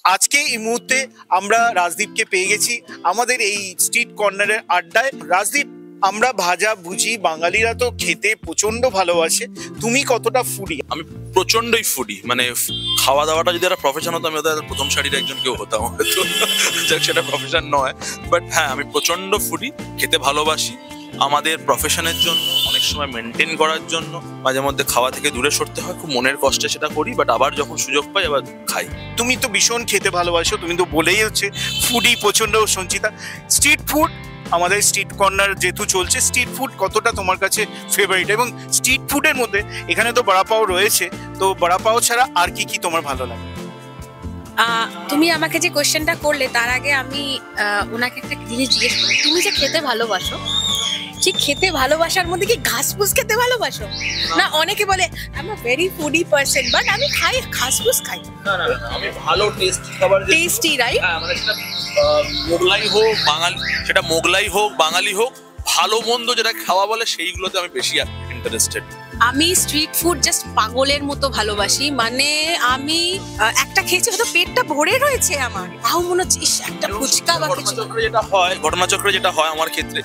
আজকে এই মুহূর্তে আমরা রাজদীপকে পেয়ে গেছি আমাদের এই স্ট্রিট কর্নারের আড্ডায়। রাজদীপ, আমরা ভাজা ভুজি বাঙালিরা তো খেতে প্রচন্ড ভালোবাসে, তুমি কতটা ফুডি? আমি প্রচন্ডই ফুডি, মানে খাওয়া দাওয়াটা যদি একটা প্রফেশন হতো আমি ওদের প্রথম সারির একজন কেউ হতাম, হয়তো সেটা প্রফেশন নয়, বাট হ্যাঁ আমি প্রচন্ড ফুডি, খেতে ভালোবাসি। আমাদের প্রফেশনের জন্য অনেক সময় মেনটেন করার জন্য মাঝে মধ্যে খাওয়া থেকে দূরে সরতে হয়, খুব মনের কষ্টে সেটা করি, বাট আবার যখন সুযোগ পাই আবার খাই। তুমি তো ভীষণ খেতে ভালোবাসো, তুমি তো বলেই হচ্ছে ফুডি প্রচন্ড। সঞ্চিতা, স্ট্রিট ফুড, আমাদের স্ট্রিট কর্নার যেহেতু চলছে, স্ট্রিট ফুড কতটা তোমার কাছে ফেভারিট? এবং স্ট্রিট ফুডের মধ্যে এখানে তো বড়া পাও রয়েছে, তো বড়া পাও ছাড়া আর কি কি তোমার ভালো লাগে? তুমি আমাকে যে কোয়েশ্চেনটা করলে তার আগে আমি ওনাকে একটা জিনিস জিজ্ঞেস করি, তুমি যে খেতে ভালোবাসো, ঠিক খেতে ভালোবাসার মধ্যে কি ঘাসফুস খেতে ভালোবাসো? না, অনেকে বলে I am a very foodie person, but আমি খাই, ঘাসফুস খাই। না না না, আমি ভালো টেস্টি খাবার, টেস্টি, রাইট? হ্যাঁ, মানে সেটা মোগলাই হোক বাঙালি, সেটা মোগলাই হোক বাঙালি হোক, ভালো মন্দ যেটা খাওয়া বলে সেইগুলোতে আমি বেশি ইন্টারেস্টেড। আমি স্ট্রিট ফুড জাস্ট পাগলের মতো ভালোবাসি। মানে আমি একটা খেয়েছি, হয়তো পেটটা ভরে রয়েছে আমার, তাও মনে হচ্ছে একটা ফুচকা বা কিছু। ঘটনাচক্রে যেটা হয় আমার ক্ষেত্রে,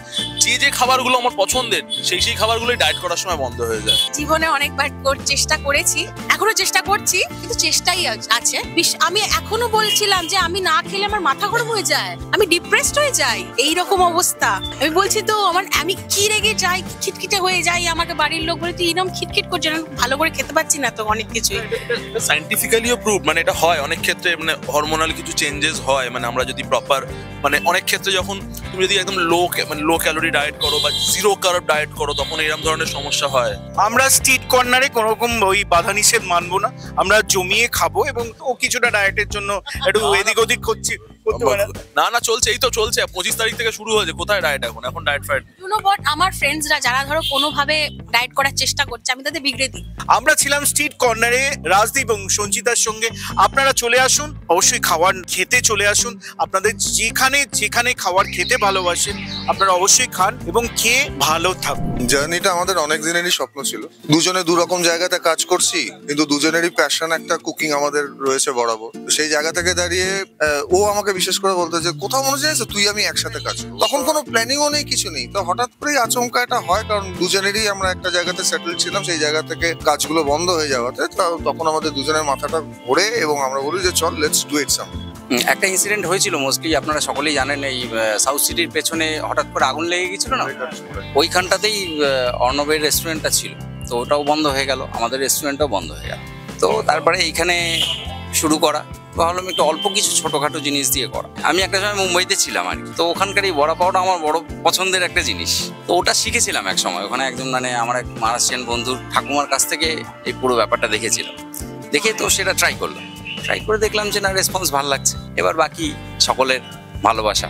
যে খাবারগুলো আমার পছন্দের সেই খাবারগুলোই ডায়েট করার সময় বন্ধ হয়ে যায়। জীবনে অনেকবার চেষ্টা করেছি, এখনো চেষ্টা করছি, কিন্তু চেষ্টাই আছে। আমি এখনো বলছিলাম যে আমি না খেলে আমার মাথা গরম হয়ে যায়, আমি ডিপ্রেসড হয়ে যাই, এইরকম অবস্থা। আমি বলছি তো আমি কি রেগে যাই, খিটখিটে হয়ে যাই, আমাকে বাড়ির লোক বলে তুই এরকম খিটখিট করছে, ভালো করে খেতে পারছি না তো অনেক কিছুই। সায়েন্টিফিক্যালিও প্রুভ, মানে এটা হয় অনেক ক্ষেত্রে, মানে হরমোনাল কিছু চেঞ্জেস হয়, মানে আমরা যদি প্রপার, মানে অনেক ক্ষেত্রে যখন তুমি যদি একদম লো ক্যালোরি ডায়েট করো বা জিরো কার্ব ডায়েট করো, তখন এরকম ধরনের সমস্যা হয়। আমরা স্ট্রিট কর্নারে কোনো রকম ওই বাধা নিষেধ মানবো না, আমরা জমিয়ে খাবো এবং ও কিছুটা ডায়েটের জন্য একটু এদিক ওদিক করছি। না না, চলছে, এই তো চলছে, 25 তারিখ থেকে শুরু হয়েছে। কোথায় ডায়েট এখন diet fight? You know what, আমার ফ্রেন্ডসরা যারা ধরো কোনোভাবে ডায়েট করার চেষ্টা করছে, আমি তাদের বিগড়ে দিই। আমরা ছিলাম স্ট্রিট কর্নারে রাজদীপ এবং সঞ্চিতার সঙ্গে। আপনারা চলে আসুন, অবশ্যই খাবার খেতে চলে আসুন। আপনাদের যেখানে খাবার খেতে ভালোবাসেন আপনারা অবশ্যই খান এবং খেয়ে ভালো থাকুন। জার্নিটা আমাদের অনেক দিনেরই স্বপ্ন ছিল, দুজনে দু রকম জায়গাতে কাজ করছি, কিন্তু দুজনেরই প্যাশন একটা কুকিং আমাদের রয়েছে বরাবর। সেই জায়গা থেকে দাঁড়িয়ে ও আমাকে বিশেষ করে বলতো যে কোথাও মনে হচ্ছে তুই আমি একসাথে কাজ করি। তখন কোনো প্ল্যানিংও নেই, কিছু নেই, তো হঠাৎ করেই আচমকা এটা হয়, কারণ দুজনেরই আমরা একটা জায়গাতে সেটেল ছিলাম, সেই জায়গা থেকে কাজগুলো বন্ধ হয়ে যাওয়াতে তখন আমাদের দুজনের মাথাটা ঘোরে এবং আমরা বলি যে চল লেটস ডু ইট সাম। একটা ইনসিডেন্ট হয়েছিল, মোস্টলি আপনারা সকলেই জানেন, এই সাউথ সিটির পেছনে হঠাৎ করে আগুন লেগে গেছিল না, ওইখানটাতেই অর্ণবের রেস্টুরেন্টটা ছিল, তো ওটাও বন্ধ হয়ে গেল, আমাদের রেস্টুরেন্টটাও বন্ধ হয়ে গেল। তো তারপরে এইখানে শুরু করা, ভাবলাম একটু অল্প কিছু ছোটোখাটো জিনিস দিয়ে করা। আমি একটা সময় মুম্বাইতে ছিলাম আর কি, তো ওখানকার এই বড়া পাওয়াটা আমার বড় পছন্দের একটা জিনিস, তো ওটা শিখেছিলাম এক সময়। ওখানে একজন মানে আমার এক মহারাষ্ট্রিয়ান বন্ধুর ঠাকুমার কাছ থেকে এই পুরো ব্যাপারটা দেখেছিলাম, দেখে তো সেটা ট্রাই করে দেখলাম যে না, রেসপন্স ভালো লাগছে। এবার বাকি সকলের ভালোবাসা।